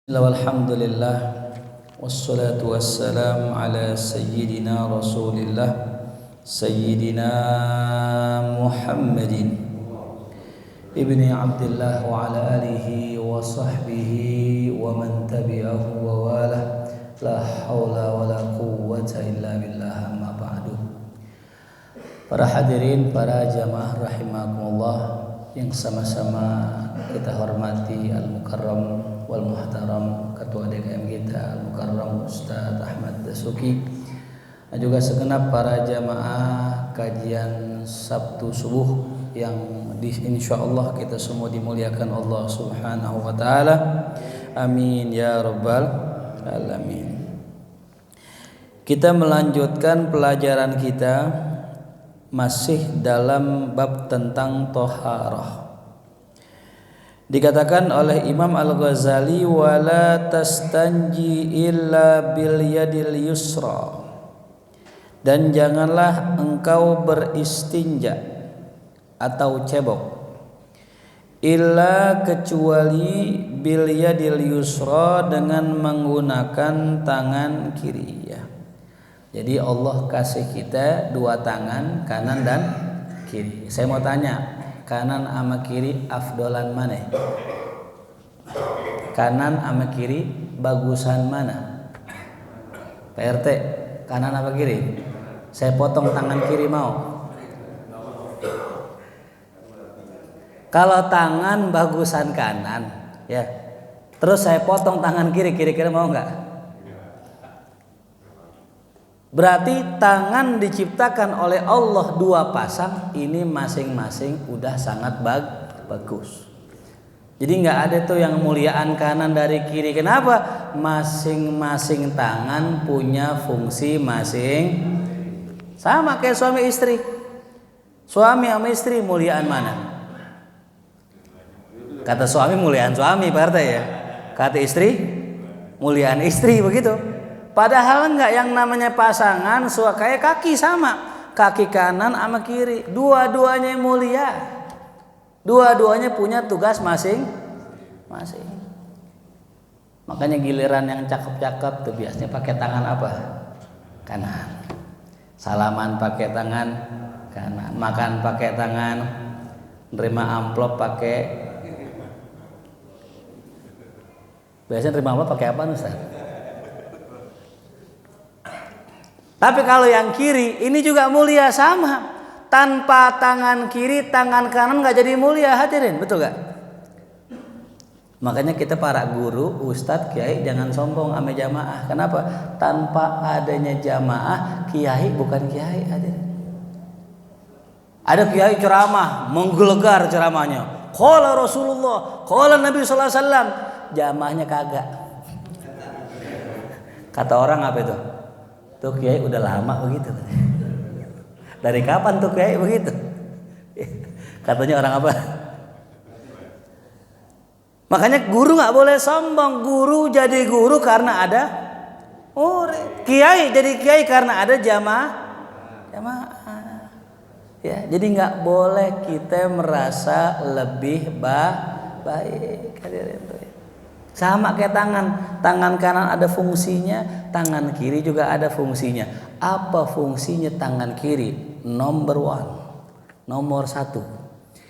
Alhamdulillah wassalatu wassalam ala sayyidina rasulillah sayyidina Muhammadin ibni Abdullah wa ala alihi wa sahbihi wa man tabi'ahu wa wala la hawla wa la quwwata illa billah amma ba'du. Para hadirin, para jamaah rahimakumullah yang sama-sama kita hormati Al-Mukarram wal Muhtaram Ketua DKM kita Al-Mukarram Ustaz Ahmad Dasuki, dan juga segenap para jamaah kajian Sabtu subuh yang insyaallah kita semua dimuliakan Allah Subhanahu wa taala. Amin ya rabbal alamin. Kita melanjutkan pelajaran kita masih dalam bab tentang toharah. Dikatakan oleh Imam Al-Ghazali, wala tastanji illa bil yadil yusra, dan janganlah engkau beristinja atau cebok illa kecuali bil yadil yusra, dengan menggunakan tangan kiri ya. Jadi Allah kasih kita dua tangan, kanan dan kiri. Saya mau tanya, kanan sama kiri afdolan mana? Kanan sama kiri bagusan mana? PRT, kanan apa kiri? Saya potong tangan kiri mau? Kalau tangan bagusan kanan ya, terus saya potong tangan kiri, kira-kira mau nggak? Berarti tangan diciptakan oleh Allah dua pasang, ini masing-masing udah sangat bagus. Jadi nggak ada tuh yang muliaan kanan dari kiri. Kenapa? Masing-masing tangan punya fungsi masing. Sama kayak suami istri. Suami sama istri muliaan mana? Kata suami muliaan suami, Pak RT ya. Kata istri muliaan istri, begitu. Padahal enggak, yang namanya pasangan kayak kaki sama. Kaki kanan sama kiri, dua-duanya mulia. Dua-duanya punya tugas masing-masing. Makanya giliran yang cakep-cakep tuh biasanya pakai tangan apa? Kanan. Salaman pakai tangan kanan, makan pakai tangan, nerima amplop pakai. Biasanya nerima amplop pakai apa, Ustaz? Tapi kalau yang kiri ini juga mulia sama. Tanpa tangan kiri, tangan kanan nggak jadi mulia, hadirin, betul gak? Makanya kita para guru, ustadz, kiai jangan sombong sama jamaah. Kenapa? Tanpa adanya jamaah, kiai bukan kiai, hadirin. Ada kiai ceramah, menggelegar ceramahnya. Qala Rasulullah, qala Nabi sallallahu alaihi wasallam, jamaahnya kagak. Kata orang apa itu? Tuh kiai udah lama begitu. Dari kapan tuh kiai begitu? Katanya orang apa? Makanya guru nggak boleh sombong. Guru jadi guru karena ada murid. Kiai jadi kiai karena ada jamaah. Ya, jadi nggak boleh kita merasa lebih baik. Sama kayak tangan kanan ada fungsinya, tangan kiri juga ada fungsinya. Apa fungsinya tangan kiri? Nomor satu.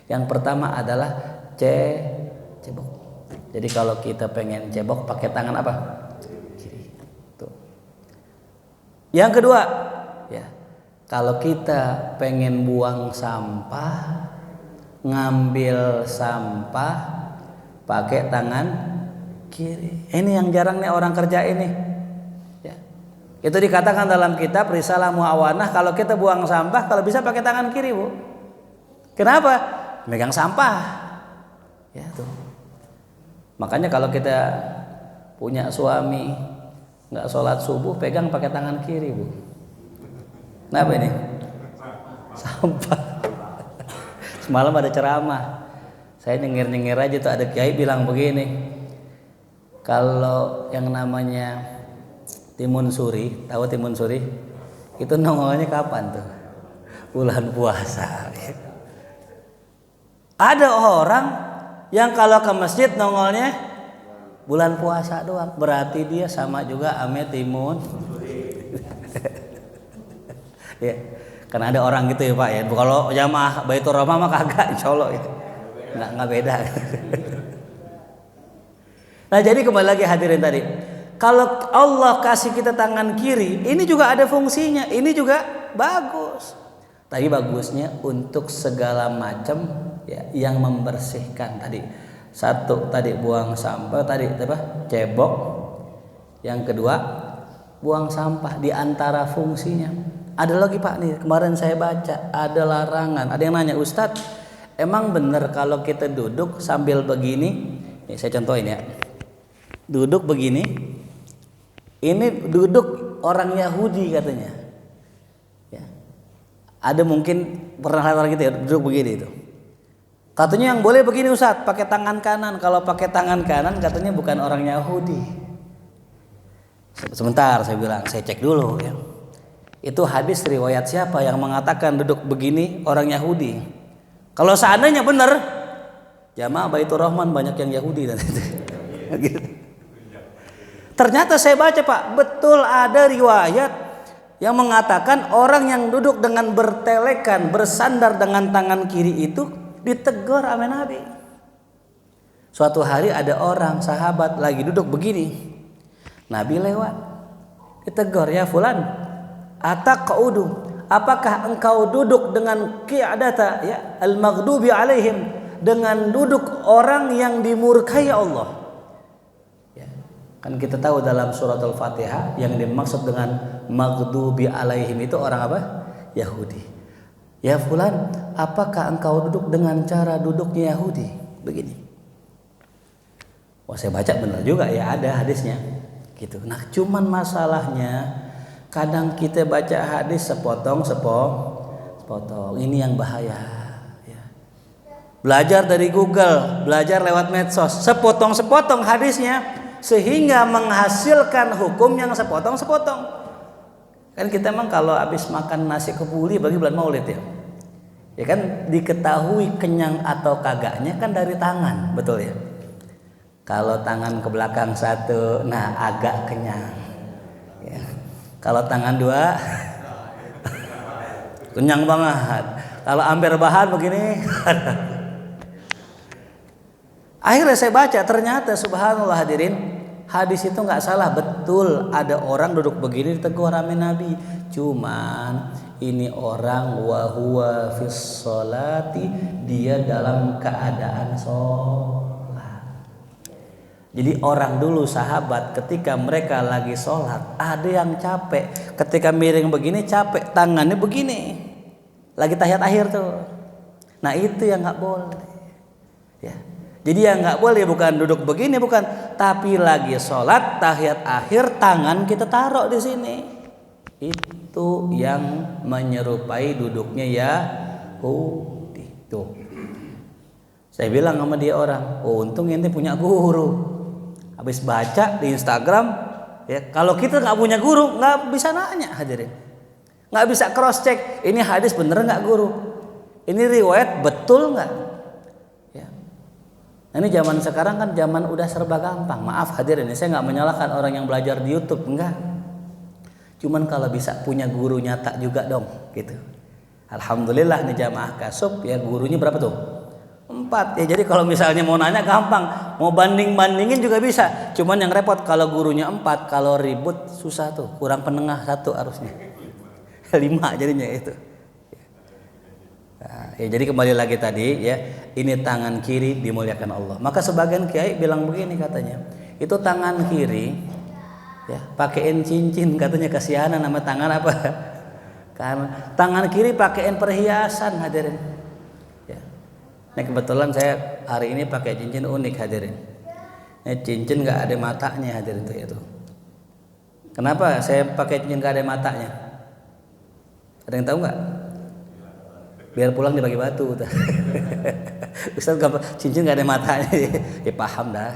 Yang pertama adalah cebok. Jadi kalau kita pengen cebok pakai tangan apa? Kiri. Tuh. Yang kedua, ya, kalau kita pengen buang sampah, ngambil sampah pakai tangan kiri. Ini yang jarang nih orang kerja ini. Ya. Itu dikatakan dalam kitab Risalah Muawanah, kalau kita buang sampah kalau bisa pakai tangan kiri, Bu. Kenapa? Megang sampah. Ya tuh. Makanya kalau kita punya suami nggak sholat subuh, pegang pakai tangan kiri, Bu. Kenapa ini? Sampah. Semalam ada ceramah. Saya nyengir aja tuh, ada kiai bilang begini. Kalau yang namanya timun suri, tahu timun suri? Itu nongolnya kapan tuh? Bulan puasa. Ada orang yang kalau ke masjid nongolnya bulan puasa doang. Berarti dia sama juga ame timun. Ya, karena ada orang gitu ya Pak ya. Kalau jamaah Baitur Rahmah mah kagak, insya Allah ya. Nggak beda. Nah jadi kembali lagi hadirin tadi. Kalau Allah kasih kita tangan kiri, ini juga ada fungsinya. Ini juga bagus. Tapi bagusnya untuk segala macam ya, yang membersihkan tadi. Satu tadi buang sampah, tadi apa? Cebok. Yang kedua buang sampah. Di antara fungsinya ada lagi Pak nih, kemarin saya baca ada larangan. Ada yang nanya, Ustadz, emang benar kalau kita duduk sambil begini? Nih, saya contohin ya. Duduk begini. Ini duduk orang Yahudi katanya. Ya. Ada mungkin pernah lihat orang gitu ya, duduk begini itu. Katanya yang boleh begini Ustadz, pakai tangan kanan. Kalau pakai tangan kanan katanya bukan orang Yahudi. Sebentar saya bilang, saya cek dulu ya. Itu hadis riwayat siapa yang mengatakan duduk begini orang Yahudi? Kalau seandainya benar, jamaah Baitur Rahman banyak yang Yahudi dan itu. Gitu. Ternyata saya baca Pak, betul ada riwayat yang mengatakan orang yang duduk dengan bertelekan, bersandar dengan tangan kiri itu ditegur sama Nabi. Suatu hari ada orang sahabat lagi duduk begini, Nabi lewat, ditegur, ya fulan, ataqaudu, apakah engkau duduk dengan qi'adata ya al-maghdubi alaihim, dengan duduk orang yang dimurkai Allah. Kan kita tahu dalam surat Al-Fatihah yang dimaksud dengan maghdubi alaihim itu orang apa? Yahudi. Ya fulan, apakah engkau duduk dengan cara duduknya Yahudi? Begini. Wah, saya baca benar juga ya, ada hadisnya. Gitu. Nah, cuman masalahnya kadang kita baca hadis sepotong. Ini yang bahaya. Ya. Belajar dari Google, belajar lewat medsos, sepotong hadisnya. Sehingga menghasilkan hukum yang sepotong. Kan kita emang kalau habis makan nasi kebuli bagi bulan Maulid ya. Ya kan diketahui kenyang atau kagaknya kan dari tangan, betul ya. Kalau tangan ke belakang satu, nah agak kenyang. Ya. Kalau tangan dua, kenyang banget. Kalau amper bahan begini. Akhirnya saya baca, ternyata subhanallah hadirin, hadis itu nggak salah, betul ada orang duduk begini ditegur sama Nabi. Cuman ini orang wahuwa fis sholati, dia dalam keadaan sholat. Jadi orang dulu sahabat ketika mereka lagi sholat, ada yang capek, ketika miring begini capek, tangannya begini, lagi tahiyat akhir tuh. Nah itu yang nggak boleh. Ya. Jadi yang nggak boleh bukan duduk begini, bukan, tapi lagi sholat tahiyat akhir tangan kita taruh di sini. Itu yang menyerupai duduknya Yahudi. Tuh. Saya bilang sama dia orang, oh untung ente punya guru. Habis baca di Instagram, ya kalau kita nggak punya guru nggak bisa nanya hadirin, nggak bisa cross check. Ini hadis bener nggak guru? Ini riwayat betul nggak? Ini zaman sekarang kan zaman udah serba gampang. Maaf hadirin, saya nggak menyalahkan orang yang belajar di YouTube, enggak. Cuman kalau bisa punya guru nyata juga dong, gitu. Alhamdulillah nih jamaah kasub ya, gurunya berapa tuh? 4 ya. Jadi kalau misalnya mau nanya gampang, mau bandingin juga bisa. Cuman yang repot kalau gurunya 4, kalau ribut susah tuh, kurang penengah 1 harusnya. 5 jadinya itu. Nah, ya jadi kembali lagi tadi ya, ini tangan kiri dimuliakan Allah. Maka sebagian kiai bilang begini katanya, itu tangan kiri ya pakein cincin, katanya kasihanan nama tangan apa? Karena tangan kiri pakein perhiasan hadirin. Ya. Nah kebetulan saya hari ini pakai cincin unik hadirin. Ini cincin nggak ada matanya hadirin tuh itu. Kenapa saya pakai cincin nggak ada matanya? Ada yang tahu nggak? Biar pulang dibagi batu. Ustaz cincin gak ada matanya. Ya paham dah.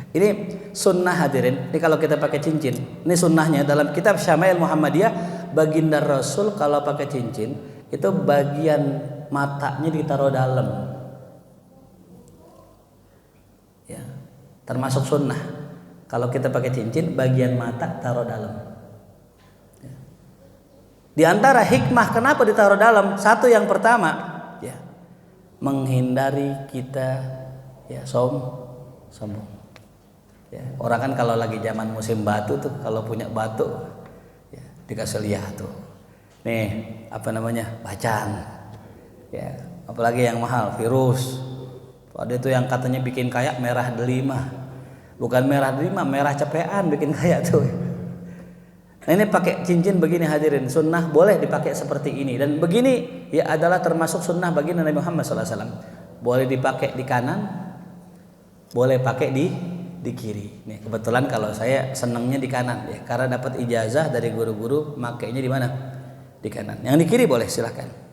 Ini sunnah hadirin. Ini kalau kita pakai cincin, ini sunnahnya dalam kitab Syama'il Muhammadiyah, baginda Rasul kalau pakai cincin itu bagian matanya ditaruh dalam. Ya. termasuk sunnah. Kalau kita pakai cincin, bagian mata taruh dalam. Di antara hikmah kenapa ditaruh dalam, satu yang pertama, ya, menghindari kita ya sombong. Ya, orang kan kalau lagi zaman musim batu tuh, kalau punya batu, ya, dikasih lihat tuh, nih apa namanya, bacang, ya, apalagi yang mahal, virus. Ada itu yang katanya bikin kaya merah delima, bukan merah delima, merah cepean bikin kaya tuh. Nah ini pakai cincin begini hadirin, sunnah boleh dipakai seperti ini, dan begini ya adalah termasuk sunnah bagi Nabi Muhammad SAW. Boleh dipakai di kanan, boleh pakai di kiri. Nih kebetulan kalau saya senangnya di kanan ya, karena dapat ijazah dari guru-guru makainya di mana? Di kanan. Yang di kiri boleh silahkan.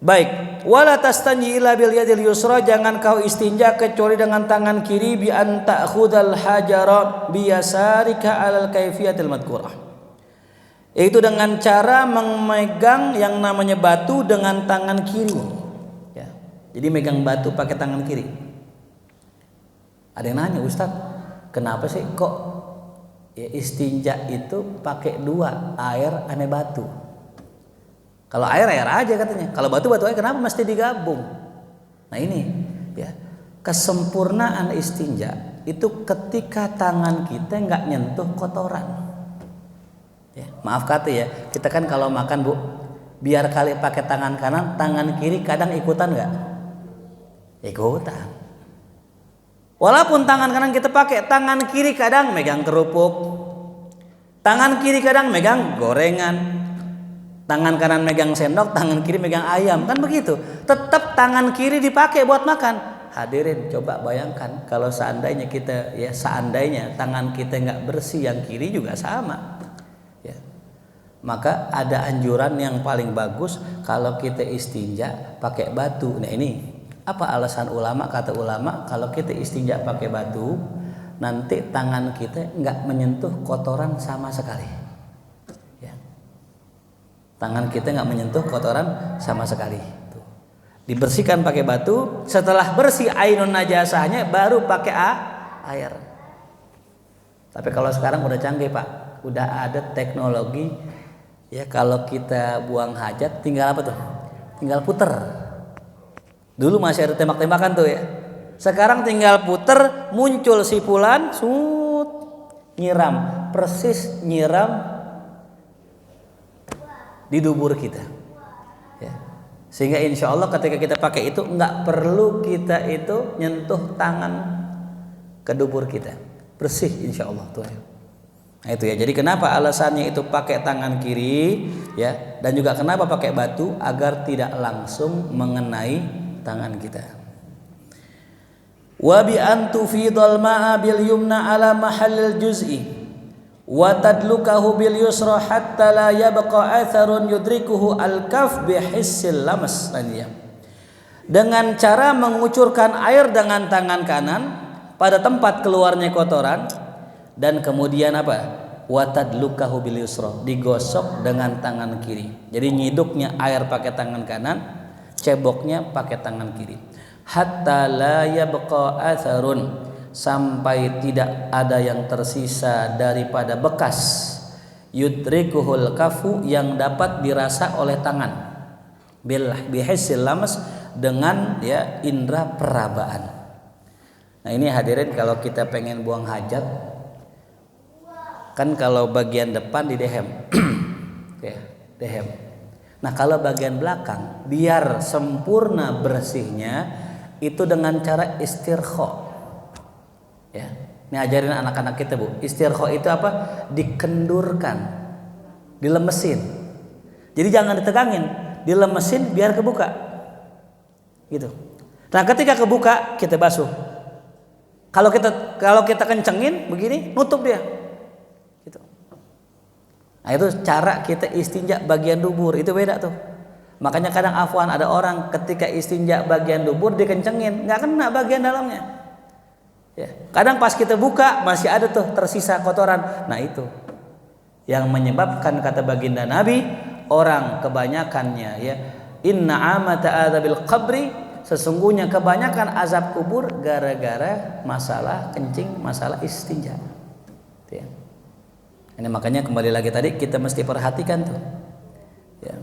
Baik, wala tastanji illa bil yadil yusra, jangan kau istinja kecuali dengan tangan kiri, bi an ta'khudal hajara bi yasarika alal kaifiyatil madhkurah. Yaitu dengan cara memegang yang namanya batu dengan tangan kiri. Ya. Jadi megang batu pakai tangan kiri. Ada yang nanya, Ustaz, kenapa sih kok ya istinja itu pakai dua, air ame batu? Kalau air aja katanya. Kalau batu aja, kenapa mesti digabung? Nah ini ya, kesempurnaan istinja itu ketika tangan kita nggak nyentuh kotoran. Ya, maaf kata ya, kita kan kalau makan Bu, biar kali pakai tangan kanan, tangan kiri kadang ikutan nggak? Ikutan. Walaupun tangan kanan kita pakai, tangan kiri kadang megang kerupuk, tangan kiri kadang megang gorengan. Tangan kanan megang sendok, tangan kiri megang ayam, kan begitu. Tetap tangan kiri dipakai buat makan. Hadirin coba bayangkan kalau seandainya kita ya, seandainya tangan kita nggak bersih, yang kiri juga sama. Ya. Maka ada anjuran yang paling bagus kalau kita istinja pakai batu. Nah ini apa alasan ulama? Kata ulama kalau kita istinja pakai batu, nanti tangan kita nggak menyentuh kotoran sama sekali. Tangan kita nggak menyentuh kotoran sama sekali. Tuh. Dibersihkan pakai batu. Setelah bersih ainun najasahnya, baru pakai air. Tapi kalau sekarang udah canggih Pak, udah ada teknologi. Ya kalau kita buang hajat, tinggal apa tuh? Tinggal puter. Dulu masih ada tembak-tembakan tuh ya. Sekarang tinggal puter, muncul sipulan, nyiram, persis nyiram di dubur kita, ya. Sehingga insya Allah ketika kita pakai itu nggak perlu kita itu nyentuh tangan ke dubur kita, bersih insya Allah tuh. Nah itu ya. Jadi kenapa alasannya itu pakai tangan kiri, ya, dan juga kenapa pakai batu agar tidak langsung mengenai tangan kita. Wa bi an tufidal ma'a bil yumna ala mahallil juz'i wa tadlukahu bil yusra hatta la yabqa atharun yudrikuhu al-kaf bihissil lamas. Dengan cara mengucurkan air dengan tangan kanan pada tempat keluarnya kotoran, dan kemudian apa? Wa tadlukahu bil yusra, digosok dengan tangan kiri. Jadi nyiduknya air pakai tangan kanan, ceboknya pakai tangan kiri. Hatta la yabqa atharun, sampai tidak ada yang tersisa daripada bekas, yudrikuhul kafu, yang dapat dirasa oleh tangan, bihisil lamas, dengan ya indera perabaan. Nah ini hadirin, kalau kita pengen buang hajat kan kalau bagian depan di dehem ya, dehem. Nah kalau bagian belakang biar sempurna bersihnya itu dengan cara istirkha. Ya, ini ajarin anak-anak kita Bu. Istirkha itu apa? Dikendurkan, dilemesin. Jadi jangan ditegangin, dilemesin biar kebuka. Gitu. Nah, ketika kebuka kita basuh. Kalau kita kencengin begini, nutup dia. Gitu. Nah, itu cara kita istinja bagian dubur, itu beda tuh. Makanya kadang afwan ada orang ketika istinja bagian dubur dikencengin, nggak kena bagian dalamnya. Ya, kadang pas kita buka masih ada tuh tersisa kotoran. Nah itu yang menyebabkan kata baginda Nabi, orang kebanyakannya ya, inna amata adzabil qabri sesungguhnya kebanyakan azab kubur gara-gara masalah kencing, masalah istinja. Ya. Ini makanya kembali lagi tadi kita mesti perhatikan tuh. Ya.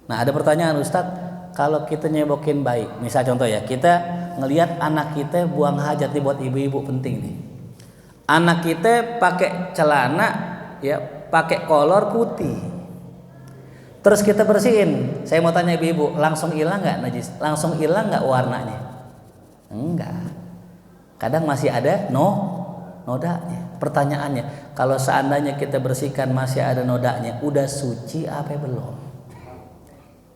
Nah ada pertanyaan Ustadz, kalau kita nyebokin bayi, misal contoh ya, kita ngelihat anak kita buang hajat nih, buat ibu-ibu penting nih. Anak kita pakai celana, ya, pakai kolor putih. Terus kita bersihin. Saya mau tanya ibu-ibu, langsung hilang nggak najis? Langsung hilang nggak warnanya? Enggak. Kadang masih ada nodanya. Pertanyaannya, kalau seandainya kita bersihkan masih ada nodanya, udah suci apa belum?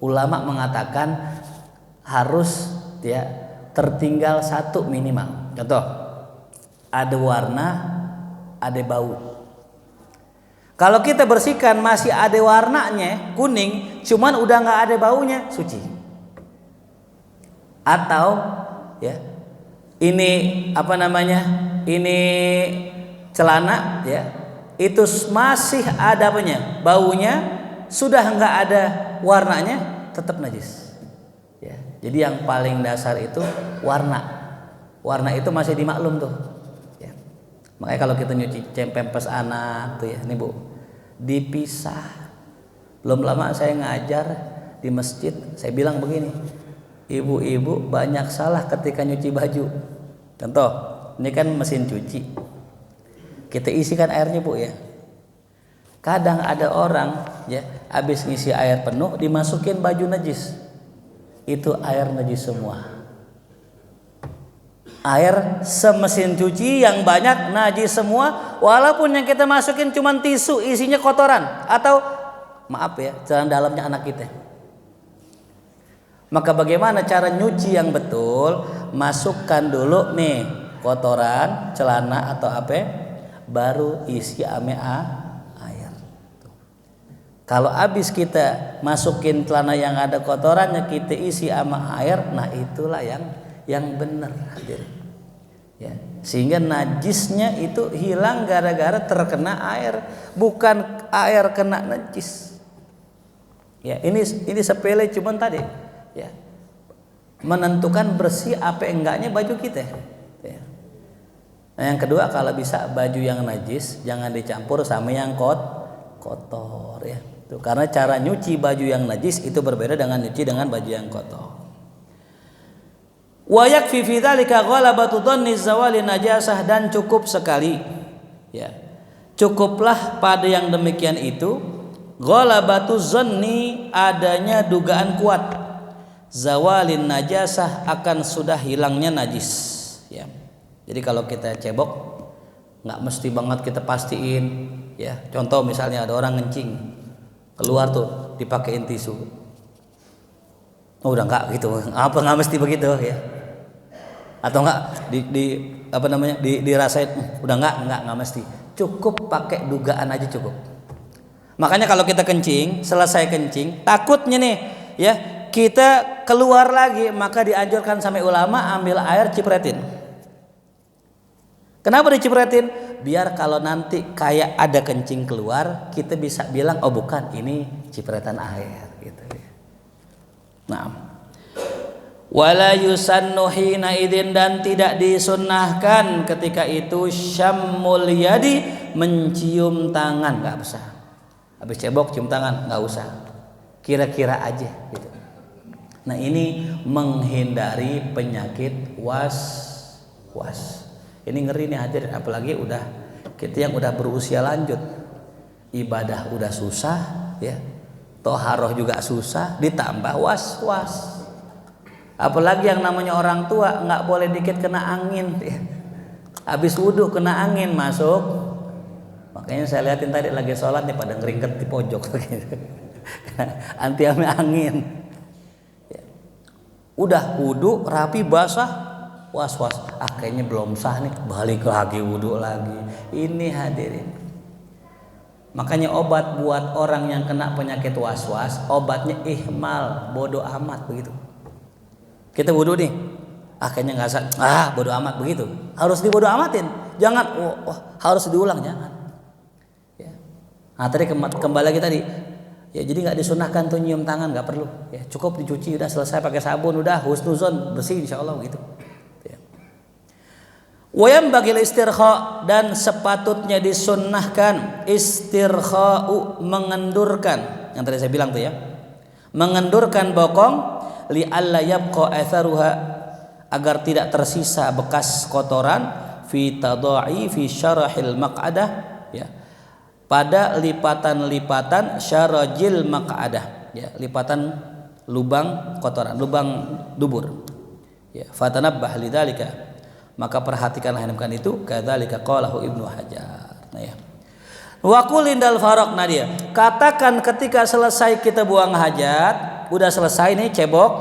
Ulama mengatakan harus ya tertinggal satu minimal. Contoh, ada warna, ada bau. Kalau kita bersihkan masih ada warnanya kuning, cuman udah nggak ada baunya, suci. Atau ya ini apa namanya? Ini celana ya, itu masih ada apanya? Baunya, sudah nggak ada warnanya, tetap najis. Ya, jadi yang paling dasar itu warna. Warna itu masih dimaklum tuh. Ya. Makanya kalau kita nyuci pempes anak tuh ya, nih Bu, dipisah. Belum lama saya ngajar di masjid, saya bilang begini, ibu-ibu banyak salah ketika nyuci baju. Contoh, ini kan mesin cuci. Kita isikan airnya Bu ya. Kadang ada orang ya habis ngisi air penuh dimasukin baju najis. Itu air najis semua. Air semesin cuci yang banyak najis semua, walaupun yang kita masukin cuma tisu isinya kotoran atau maaf ya, celana dalamnya anak kita. Maka bagaimana cara nyuci yang betul? Masukkan dulu nih kotoran celana atau apa, baru isi ame air. Kalau habis kita masukin celana yang ada kotorannya kita isi sama air, nah itulah yang benar. Ya, sehingga najisnya itu hilang gara-gara terkena air, bukan air kena najis. Ya, ini sepele cuman tadi ya. Menentukan bersih apa enggaknya baju kita. Ya. Nah, yang kedua, kalau bisa baju yang najis jangan dicampur sama yang kotor ya. Tuh, karena cara nyuci baju yang najis itu berbeda dengan nyuci dengan baju yang kotor. Wa yakfi fi dzalika ghalabatu dhanni zawali najasah, dan cukup sekali ya. Cukuplah pada yang demikian itu ghalabatu dhanni, adanya dugaan kuat zawalin najasah, akan sudah hilangnya najis ya. Jadi kalau kita cebok nggak mesti banget kita pastiin ya. Contoh misalnya ada orang ngencing keluar tuh dipakein tisu. Oh, udah nggak gitu. Apa nggak mesti begitu ya? Atau nggak dirasain udah nggak mesti. Cukup pakai dugaan aja cukup. Makanya kalau kita kencing, selesai kencing, takutnya nih ya kita keluar lagi, maka dianjurkan sampai ulama ambil air cipretin. Kenapa dicipretin? Biar kalau nanti kayak ada kencing keluar, kita bisa bilang, oh bukan, ini cipretan air gitu. Nah, wala yusannu hina idin, dan tidak disunnahkan ketika itu syammul yadi, mencium tangan, nggak usah. Habis cebok cium tangan, nggak usah. Kira-kira aja gitu. Nah, ini menghindari penyakit was. Ini ngeri nih hadirin, apalagi udah kita yang udah berusia lanjut, ibadah udah susah ya, toharoh juga susah, ditambah was. Apalagi yang namanya orang tua, nggak boleh dikit kena angin ya. Habis wudhu kena angin masuk, makanya saya lihatin tadi lagi sholat nih pada ngeringket di pojok gitu. Anti ame angin ya. Udah wudhu rapi basah, was, kayaknya belum sah nih, balik lagi wudhu lagi. Ini hadirin, makanya obat buat orang yang kena penyakit was-was, obatnya ihmal, bodoh amat begitu. Kita wudhu nih, kayaknya nggak sah, bodoh amat begitu. Harus dibodoh amatin, jangan harus diulang, jangan. Ya. Nah tadi kembali lagi tadi, Ya, jadi nggak disunahkan tuh nyium tangan, nggak perlu. Ya, cukup dicuci udah selesai pakai sabun udah husnuzon bersih insyaallah gitu. Ya. Wayam bagil istirkha dan sepatutnya disunnahkan istirkha'u mengendurkan. Yang tadi saya bilang tuh ya. Mengendurkan bokong li alla yabqa atharuha agar tidak tersisa bekas kotoran fi tadai fi syarahil maq'adah ya. Pada lipatan-lipatan syarajil maq'adah ya, lipatan lubang kotoran, lubang dubur ya. Fatanabbah lidzalika, maka perhatikanlah itu kadzalika qalahu Ibnu Hajar. Nah ya, wa qul indal faraq nadia, katakan ketika selesai kita buang hajat, udah selesai nih cebok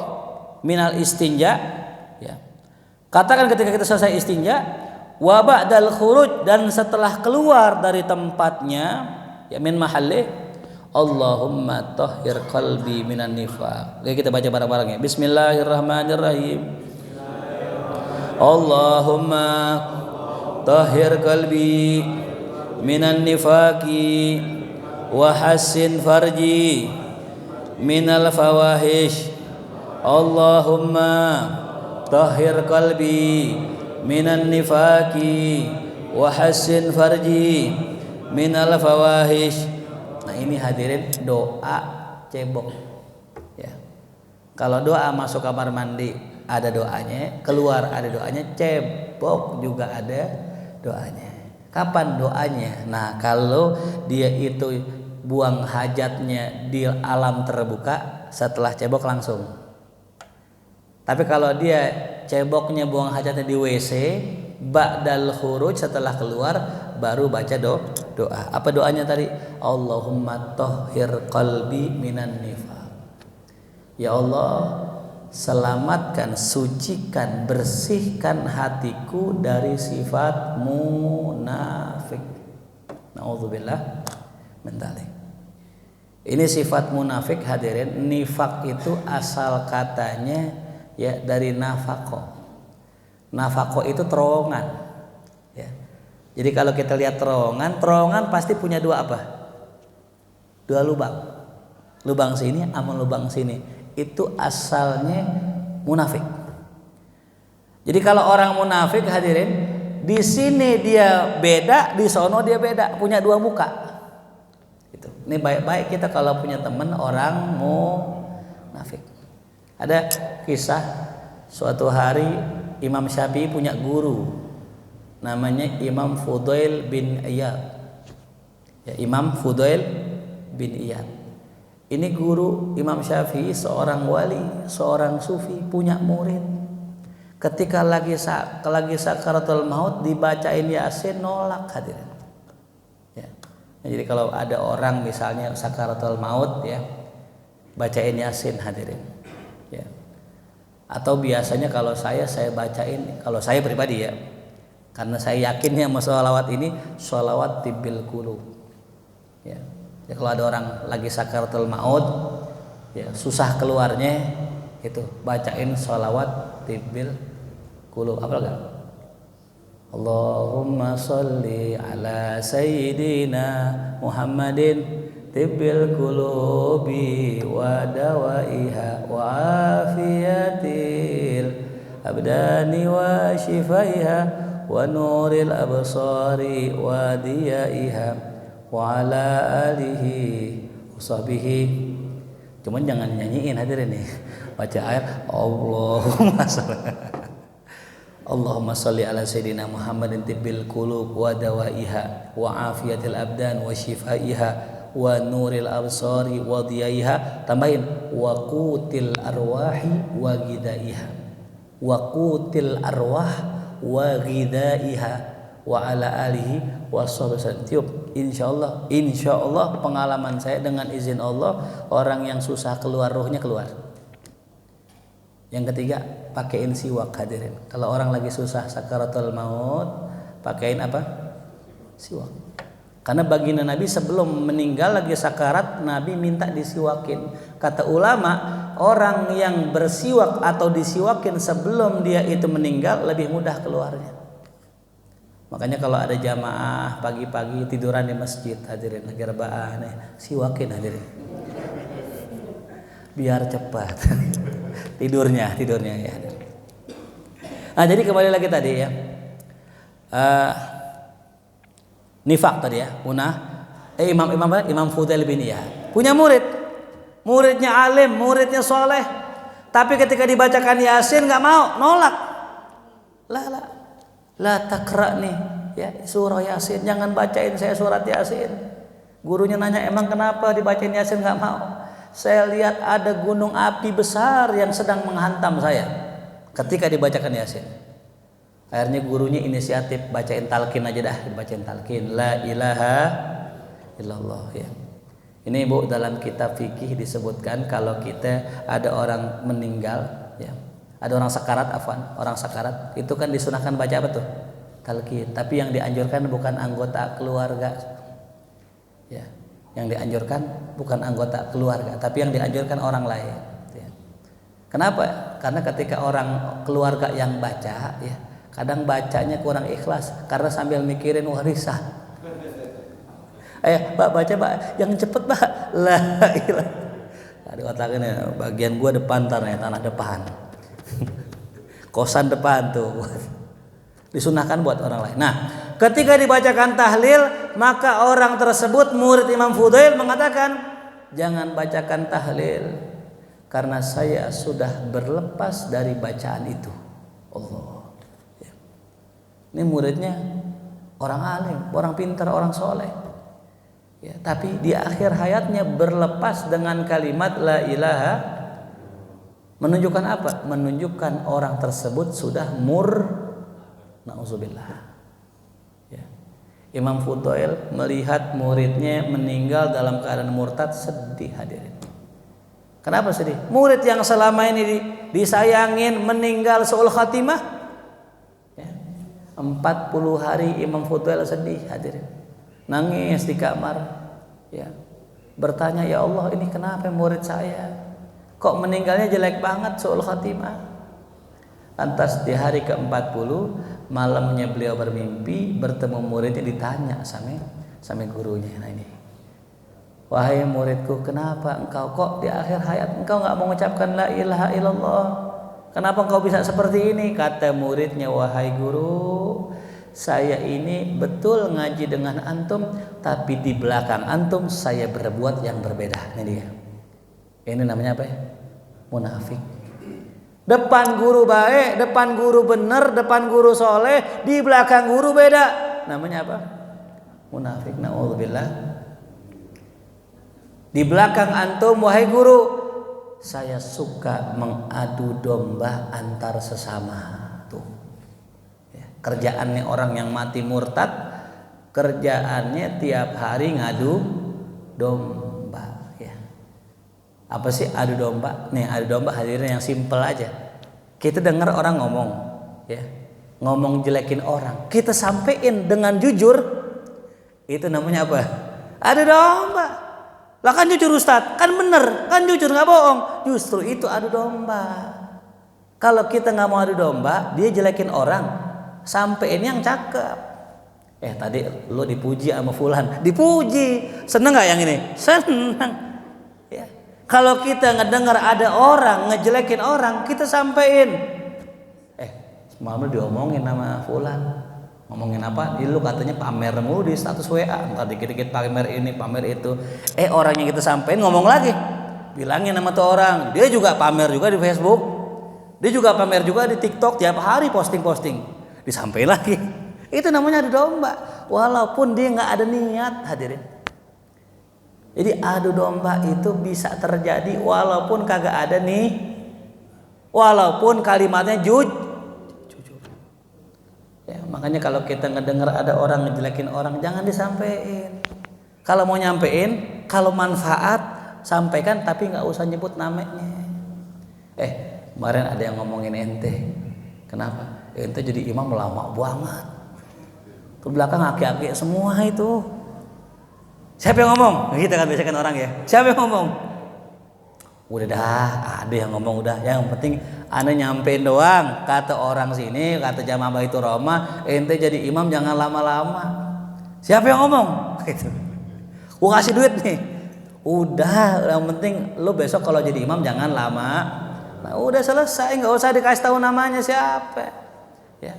minal istinja ya, katakan ketika kita selesai istinja wa ba'dal khuruj, dan setelah keluar dari tempatnya ya, min mahalli, Allahumma tahhir qalbi minan nifaq. Oke, kita baca bareng-bareng ya. Bismillahirrahmanirrahim. Allahumma tahhir qalbi minan nifaqi wa hassin farji minal fawahish. Allahumma tahhir qalbi minan nifaqi wa hassin farji minal fawahish. Nah, ini hadirin doa cebok ya. Kalau doa masuk kamar mandi ada doanya, keluar ada doanya, cebok juga ada doanya. Kapan doanya? Nah, kalau dia itu buang hajatnya di alam terbuka, setelah cebok langsung. Tapi kalau dia ceboknya buang hajatnya di WC, ba'dal khuruj, setelah keluar baru baca doa. Apa doanya tadi? Allahumma tahhir qalbi minan nifaq. Ya Allah, selamatkan, sucikan, bersihkan hatiku dari sifat munafik. Nauzubillah min dzalik. Ini sifat munafik hadirin. Nifak itu asal katanya ya dari nafako. Nafako itu terowongan ya. Jadi kalau kita lihat terowongan pasti punya dua apa? Dua lubang. Lubang sini sama lubang sini. Itu asalnya munafik. Jadi kalau orang munafik hadirin, di sini dia beda, di sono dia beda, punya dua muka. Itu. Ini baik-baik kita kalau punya teman orang munafik. Ada kisah suatu hari Imam Syafi'i punya guru namanya Imam Fudail bin Iyad. Ya, Imam Fudail bin Iyad. Ini guru Imam Syafi'i, seorang wali, seorang sufi, punya murid. Ketika lagi sakaratul maut dibacain Yasin nolak hadirin. Ya. Jadi kalau ada orang misalnya sakaratul maut ya, bacain Yasin hadirin. Ya. Atau biasanya kalau saya bacain, kalau saya pribadi ya, karena saya yakinnya sama sholawat ini sholawat tibbil qulub ya. Ya, kalau ada orang lagi sakaratul maut ya, susah keluarnya, itu bacain sholawat tibbil qulub. Apa enggak? Allahumma sholli ala sayyidina Muhammadin tibbil qulubi wa dawaiha wa afiyatil abdani wa shifaiha wa nuril absari wa diyaiha wa ala alihi washabihi. Cuman jangan nyanyiin hadirin nih, baca ayat Allahumma sholli ala sayyidina Muhammadin tibbil qulub wa dawaiha wa afiyatil abdan wa shifaiha wa nuril absari wa diyaiha. Tambahin wa qutil arwahi wa ghidaiha, wa qutil arwah wa ghidaiha wa ala alihi wa sahbihi. Insyaallah pengalaman saya dengan izin Allah, orang yang susah keluar ruhnya keluar. Yang ketiga, pakaiin siwak hadirin. Kalau orang lagi susah sakaratul maut, pakaiin apa? Siwak. Karena baginda Nabi sebelum meninggal lagi sakarat, Nabi minta disiwakin. Kata ulama, orang yang bersiwak atau disiwakin sebelum dia itu meninggal lebih mudah keluarnya. Makanya kalau ada jamaah pagi-pagi tiduran di masjid hadirin lagi rebahan, siwakin hadirin. biar cepat. tidurnya ya. Nah, jadi kembali lagi tadi ya. Nifak tadi ya. Imam Fudail bin Iyad punya muridnya alim, muridnya soleh, tapi ketika dibacakan Yasin nggak mau, nolak. La takra nih ya surah Yasin, jangan bacain saya surat Yasin. Gurunya nanya, emang kenapa dibacain Yasin nggak mau? Saya lihat ada gunung api besar yang sedang menghantam saya ketika dibacakan Yasin. Akhirnya gurunya inisiatif, bacain talqin aja dah, dibacain talqin la ilaha illallah ya. Ini Bu, dalam kitab fikih disebutkan kalau kita ada orang meninggal ya, ada orang sakarat, orang sakarat itu kan disunahkan baca apa tuh? Talqin. Tapi yang dianjurkan bukan anggota keluarga. Ya. Yang dianjurkan bukan anggota keluarga, tapi yang dianjurkan orang lain ya. Kenapa? Karena ketika orang keluarga yang baca ya, kadang bacanya kurang ikhlas karena sambil mikirin warisan. Pak baca Pak, yang cepet Pak. La ilah. Ada otaknya bagian gua depan tanah depan. Kosan depan tuh. Disunahkan buat orang lain. Nah, ketika dibacakan tahlil, maka orang tersebut murid Imam Fudail mengatakan, jangan bacakan tahlil karena saya sudah berlepas dari bacaan itu. Allah. Ini muridnya orang alim, orang pintar, orang soleh. Ya, tapi di akhir hayatnya berlepas dengan kalimat la ilaha, menunjukkan apa? Menunjukkan orang tersebut sudah na'udzubillah. Ya. Imam Fudail melihat muridnya meninggal dalam keadaan murtad, sedih hadirin. Kenapa sedih? Murid yang selama ini disayangin meninggal su'ul khatimah. Ya. 40 hari Imam Fudail sedih hadirin. Nangis di kamar ya, bertanya, ya Allah ini kenapa murid saya kok meninggalnya jelek banget su'ul khatimah. Lantas di hari ke-40 malamnya beliau bermimpi bertemu muridnya, ditanya sama gurunya, nah ini, wahai muridku, kenapa engkau kok di akhir hayat engkau nggak mengucapkan la ilaha illallah, kenapa engkau bisa seperti ini? Kata muridnya, wahai guru, saya ini betul ngaji dengan antum, tapi di belakang antum saya berbuat yang berbeda. Ini dia. Ini namanya apa ya? Munafik. Depan guru baik, depan guru benar, depan guru soleh, di belakang guru beda. Namanya apa? Munafik. Na'udzubillah. Di belakang antum, wahai guru, saya suka mengadu domba antar sesama. Kerjaannya orang yang mati murtad, kerjaannya tiap hari ngadu domba ya. Apa sih adu domba? Nih, adu domba hadirin yang simpel aja. Kita dengar orang ngomong ya, ngomong jelekin orang, kita sampein dengan jujur, itu namanya apa? Adu domba. Lah kan jujur Ustadz, kan bener, kan jujur, nggak bohong. Justru itu adu domba. Kalau kita nggak mau adu domba, dia jelekin orang, sampein yang cakep. Tadi lo dipuji sama fulan, dipuji, seneng nggak yang ini? Seneng. Ya. Kalau kita ngedengar ada orang ngejelekin orang, kita sampein. Semalam diomongin sama fulan, ngomongin apa? Lu katanya pamer mulu di status WA, ntar dikit-dikit pamer ini, pamer itu. Orang yang kita sampein ngomong lagi, bilangin sama tuh orang, dia juga pamer juga di Facebook, dia juga pamer juga di TikTok, tiap hari posting. Disampaikan lagi, itu namanya adu domba, walaupun dia nggak ada niat hadirin. Jadi adu domba itu bisa terjadi walaupun kagak ada nih, walaupun kalimatnya jujur. Ya, makanya kalau kita ngedengar ada orang ngejelekin orang, jangan disampaikan. Kalau mau nyampein, kalau manfaat sampaikan, tapi nggak usah nyebut namanya. Kemarin ada yang ngomongin ente, kenapa? Ente jadi imam lama banget. Ke belakang aki-aki semua itu. Siapa yang ngomong? Kita kan biasakan orang ya. Siapa yang ngomong? Udah dah, ada yang ngomong udah. Yang penting ane nyampein doang. Kata orang sini, kata jamaah Baitur Rahmah, ente jadi imam jangan lama-lama. Siapa yang ngomong? Gitu. Gua kasih duit nih. Udah, yang penting lu besok kalau jadi imam jangan lama. Nah, udah selesai, nggak usah dikasih tahu namanya siapa. Ya.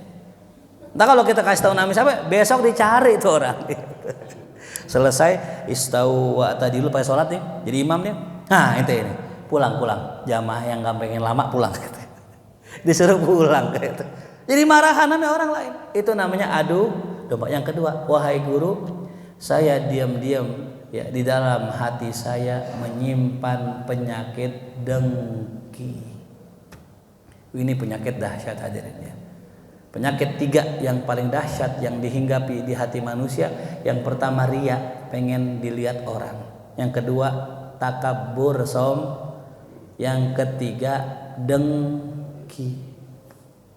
Nah kalau kita kasih tahu namanya siapa, besok dicari itu orang. Selesai, istau wa tadi lu pakai sholat nih, jadi imam nih. Nah ini, pulang. Jamaah yang nggak pengen lama pulang. Disuruh pulang gitu. Jadi marahan sama orang lain. Itu namanya adu domba. Yang kedua, wahai guru, saya diam-diam ya di dalam hati saya menyimpan penyakit dengki. Ini penyakit dahsyat hadirin ya. Penyakit 3 yang paling dahsyat yang dihinggapi di hati manusia. Yang pertama riya, pengen dilihat orang. Yang kedua takabur, yang ketiga dengki.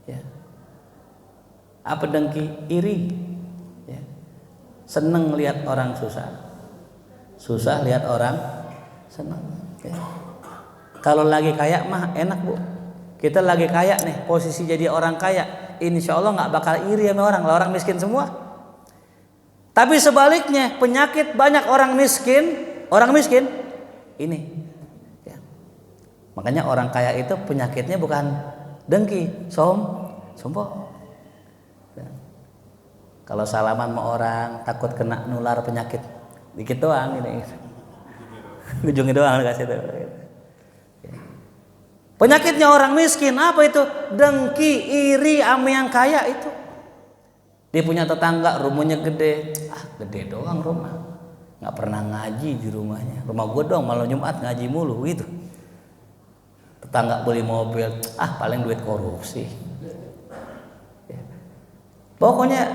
Ya. Apa dengki? Iri. Ya. Seneng lihat orang susah lihat orang senang. Ya. Kalau lagi kaya mah enak bu. Kita lagi kaya nih, posisi jadi orang kaya, insya Allah nggak bakal iri sama orang miskin semua. Tapi sebaliknya penyakit banyak orang miskin ini. Ya. Makanya orang kaya itu penyakitnya bukan dengki, sombong. Ya. Kalau salaman sama orang takut kena nular penyakit. Dikit doang ini. Ujungnya doang kasih itu. Penyakitnya orang miskin apa itu? Dengki, iri sama yang kaya itu. Dia punya tetangga rumahnya gede. Gede doang rumah. Enggak pernah ngaji di rumahnya. Rumah gue doang malam Jumat ngaji mulu gitu. Tetangga beli mobil, paling duit korupsi. Pokoknya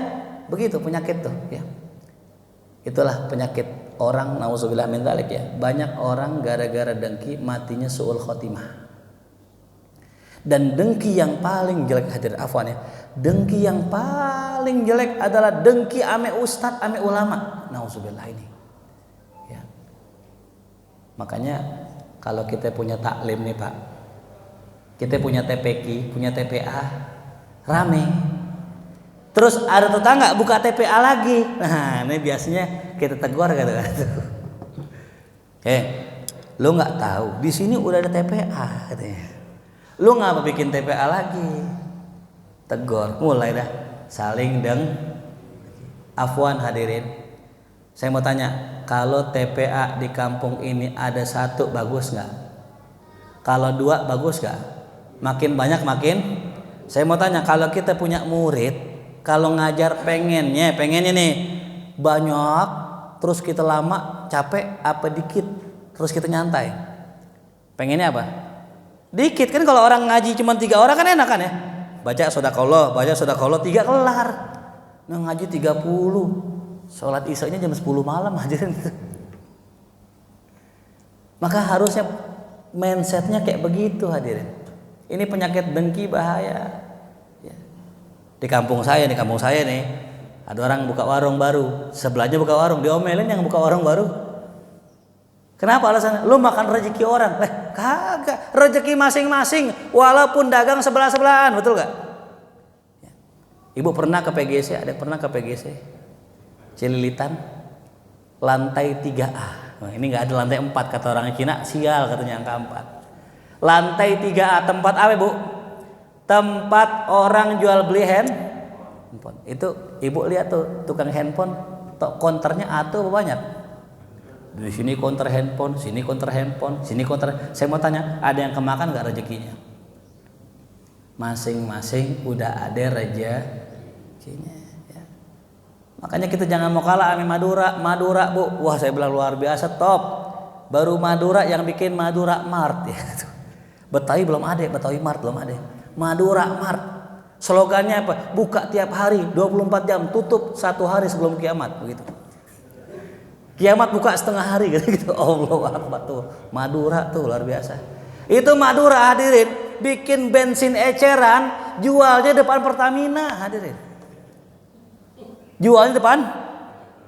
begitu penyakit tuh ya. Itulah penyakit orang, nauzubillah min dzalik ya. Banyak orang gara-gara dengki matinya suul khotimah. Dan dengki yang paling jelek hadirin afwan ya. Dengki yang paling jelek adalah dengki ame ustadz, ame ulama. Nauzubillah ini. Ya. Makanya kalau kita punya taklim nih Pak. Kita punya TPQ, punya TPA, rame. Terus ada tetangga buka TPA lagi. Nah, ini biasanya kita tegur gitu kan. Lu nggak tahu di sini udah ada TPA katanya. Lu ngapa bikin TPA lagi? Tegur, mulai dah saling afwan hadirin. Saya mau tanya, kalau TPA di kampung ini ada 1 bagus nggak? Kalau 2 bagus nggak? Makin banyak makin. Saya mau tanya, kalau kita punya murid, kalau ngajar pengennya nih banyak, terus kita lama capek apa dikit, terus kita nyantai. Pengennya apa? Dikit kan. Kalau orang ngaji cuma 3 orang kan enak kan ya. Baca sedekah 3 kelar. Nah ngaji 30. Sholat isyanya jam 10 malam hadirin. Maka harusnya mindsetnya kayak begitu hadirin. Ini penyakit dengki bahaya. Ya. Di kampung saya nih ada orang buka warung baru, sebelahnya buka warung, diomelin yang buka warung baru. Kenapa alasannya? Lu makan rezeki orang. Kagak, rezeki masing-masing walaupun dagang sebelah-sebelahan, betul gak? Ya. Ibu pernah ke PGC, ada pernah ke PGC Cililitan lantai 3A. Nah, ini gak ada lantai 4 kata orang Cina, sial katanya angka 4. Lantai 3A tempat apa Bu? Tempat orang jual beli handphone. Itu ibu lihat tuh tukang handphone, konternya atau banyak. Di sini konter handphone, sini konter handphone, sini konter. Saya mau tanya, ada yang kemakan nggak rezekinya? Masing-masing udah ada rezekinya. Ya. Makanya kita jangan mau kalah sama Madura Bu. Wah saya bilang luar biasa top. Baru Madura yang bikin Madura Mart ya. Betawi belum ada, Betawi Mart belum ada. Madura Mart. Slogannya apa? Buka tiap hari 24 jam, tutup 1 hari sebelum kiamat begitu. Kiamat buka setengah hari gitu. Allahu Akbar tuh. Madura tuh luar biasa. Itu Madura hadirin bikin bensin eceran, jualnya depan Pertamina hadirin. Jualnya depan.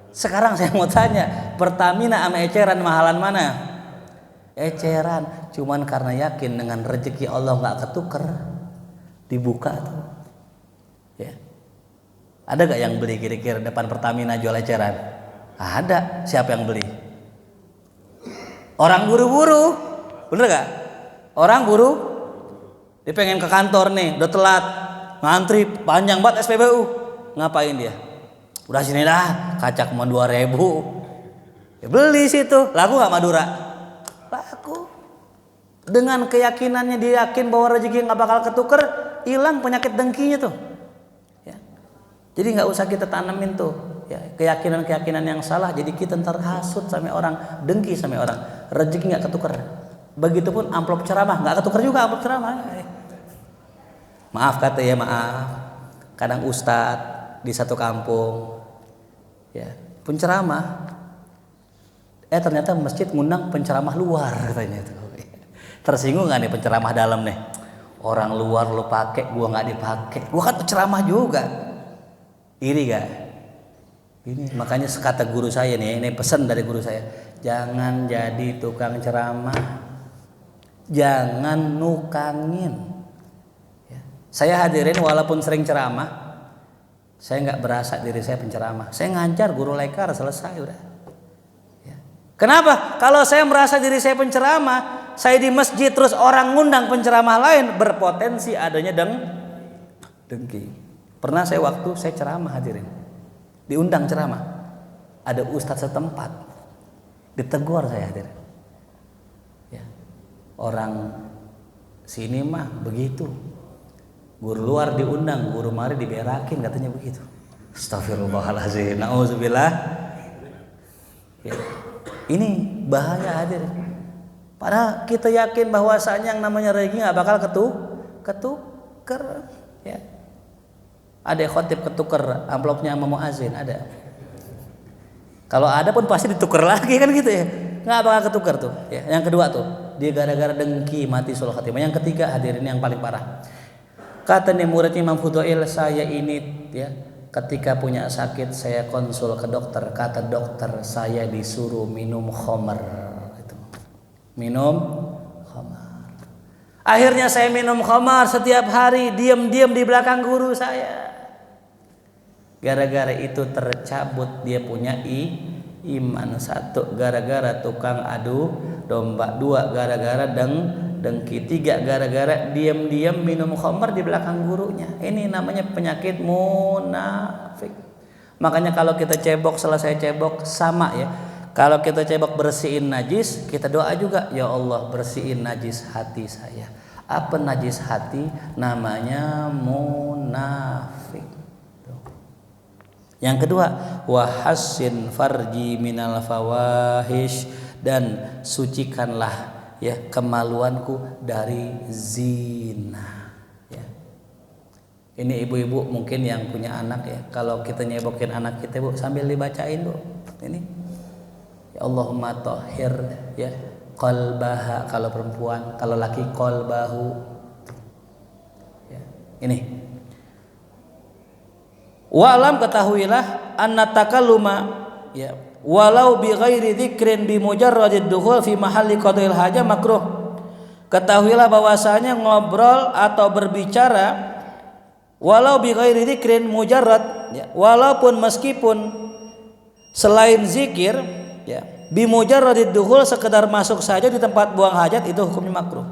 Sekarang saya mau tanya, Pertamina sama eceran mahalan mana? Eceran. Cuman karena yakin dengan rezeki Allah nggak ketuker, dibuka tuh. Ya. Ada gak yang beli kira-kira depan Pertamina jual eceran? Ada. Siapa yang beli? Orang buru-buru, bener gak? Orang buru, dia pengen ke kantor nih, udah telat, ngantri panjang banget SPBU, ngapain dia? Udah sini dah, kaca cuma 2.000, ya beli situ, laku gak Madura? Laku. Dengan keyakinannya dia yakin bahwa rezeki nggak bakal ketuker, hilang penyakit dengkinya tuh. Ya. Jadi nggak usah kita tanemin tuh. Ya, keyakinan-keyakinan yang salah, jadi kita ntar hasut sama orang, dengki sama orang, rezeki nggak ketuker. Begitupun amplop ceramah nggak ketuker juga amplop ceramah. Maaf kata ya maaf, kadang ustadz di satu kampung, ya penceramah, ternyata masjid ngundang penceramah luar katanya itu. Tersinggung nggak nih penceramah dalam nih? Orang luar lu pakai, gua nggak dipakai, gua kan penceramah juga, iri gak? Ini makanya kata guru saya nih, ini pesan dari guru saya, jangan jadi tukang ceramah, jangan nukangin. Ya. Saya hadirin walaupun sering ceramah, saya nggak berasa diri saya penceramah. Saya ngajar guru lekar selesai udah. Ya. Kenapa? Kalau saya merasa diri saya penceramah, saya di masjid terus orang ngundang penceramah lain, berpotensi adanya dengki. Pernah saya waktu saya ceramah hadirin, diundang ceramah, ada ustadz setempat, ditegur saya hadirin. Ya. Orang sini mah begitu, guru luar diundang, guru mari diberakin katanya begitu. Astagfirullahaladzim, na'udzubillah. Ya. Ini bahaya hadirin. Padahal kita yakin bahwasanya yang namanya rezeki nggak bakal ketuker. Ya. Ada khotib ketuker amplopnya sama muazin, ada. Kalau ada pun pasti ditukar lagi kan gitu ya. Nggak bakal ketuker tuh. Ya. Yang kedua tuh, dia gara-gara dengki mati sul khatimah. Yang ketiga hadirin yang paling parah. Kata nih murid Imam Fudail, saya ini ya ketika punya sakit saya konsul ke dokter. Kata dokter saya disuruh minum khamar. Minum khamar. Akhirnya saya minum khamar setiap hari, diam-diam di belakang guru saya. Gara-gara itu tercabut dia punya iman. 1, gara-gara tukang adu domba. 2, gara-gara dengki. 3, gara-gara diam-diam minum khamar di belakang gurunya. Ini namanya penyakit munafik. Makanya kalau kita cebok, selesai cebok sama ya. Kalau kita cebok bersihin najis, kita doa juga, ya Allah bersihin najis hati saya. Apa najis hati? Namanya munafik. Yang kedua, wahassin farji minal fawahish, dan sucikanlah ya kemaluanku dari zina. Ya. Ini ibu-ibu mungkin yang punya anak ya, kalau kita nyebokin anak kita bu sambil dibacain bu, ini ya Allahumma tahhir ya qalbaha kalau perempuan, kalau laki qalbahu. Ya, ini. Wa'lam ketahuilah anna takalluma ya walau bi ghairi dzikrin bi mujarradid dukhul fi mahalli qadhil hajah makruh. Ketahuilah bahwasanya ngobrol atau berbicara walau bi ghairi dzikrin mujarrad ya, walaupun meskipun selain zikir ya, bi mujarradid dukhul sekedar masuk saja di tempat buang hajat itu hukumnya makruh.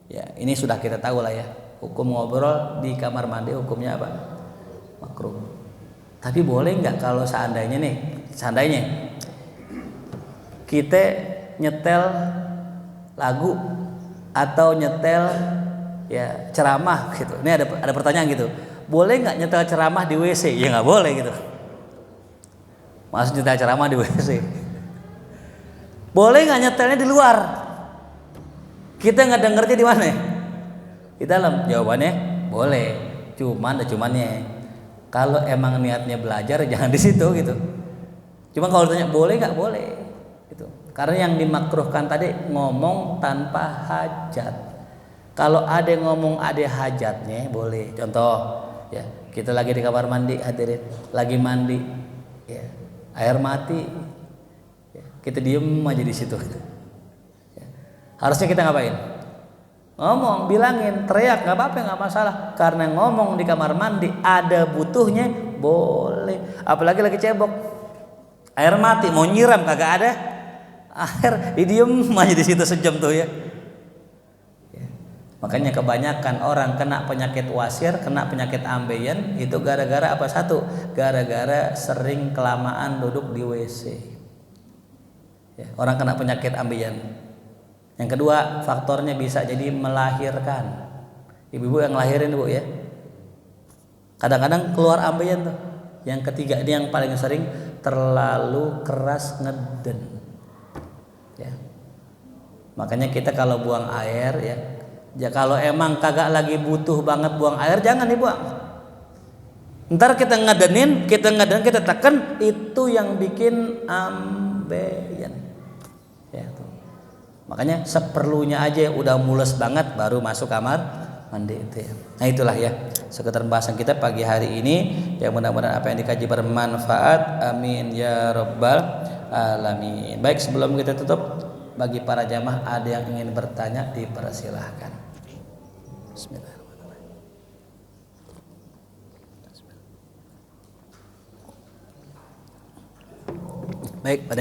Ya, ini sudah kita tahu lah ya. Hukum ngobrol di kamar mandi hukumnya apa? Makruh. Tapi boleh nggak kalau seandainya kita nyetel lagu atau nyetel ya ceramah gitu. Ini ada pertanyaan gitu. Boleh nggak nyetel ceramah di WC? Ya nggak boleh gitu. Maksud nyetel ceramah di WC. Boleh nggak nyetelnya di luar? Kita nggak dengernya di mana? Di dalam. Jawabannya boleh. Cuman ada cumannya. Kalau emang niatnya belajar jangan di situ gitu. Cuma kalau ditanya boleh nggak boleh gitu. Karena yang dimakruhkan tadi ngomong tanpa hajat. Kalau ada yang ngomong ada hajatnya boleh. Contoh ya kita lagi di kamar mandi hadirin, lagi mandi ya, air mati ya, kita diem aja di situ. Ya. Harusnya kita ngapain? Ngomong, bilangin, teriak, nggak apa-apa, nggak masalah. Karena ngomong di kamar mandi ada butuhnya, boleh. Apalagi lagi cebok, air mati, mau nyiram kagak ada Air didiem aja di situ sejam tuh ya. Makanya kebanyakan orang kena penyakit wasir, kena penyakit ambeien itu gara-gara apa? Satu, gara-gara sering kelamaan duduk di WC. Ya, orang kena penyakit ambeien. Yang kedua, faktornya bisa jadi melahirkan. Ibu-ibu yang lahirin Bu ya. Kadang-kadang keluar ambeien tuh. Yang ketiga, ini yang paling sering, terlalu keras ngeden. Ya. Makanya kita kalau buang air ya kalau emang kagak lagi butuh banget buang air jangan dibuang. Ntar kita ngeden kita tekan itu yang bikin ambeien. Ya tuh. Makanya seperlunya aja udah mules banget baru masuk kamar mandi itu ya. Nah itulah ya sekitar pembahasan kita pagi hari ini. Ya mudah-mudahan apa yang dikaji bermanfaat. Amin ya rabbal alamin. Baik sebelum kita tutup, bagi para jamaah ada yang ingin bertanya dipersilahkan. Bismillahirrahmanirrahim. Baik, pada yang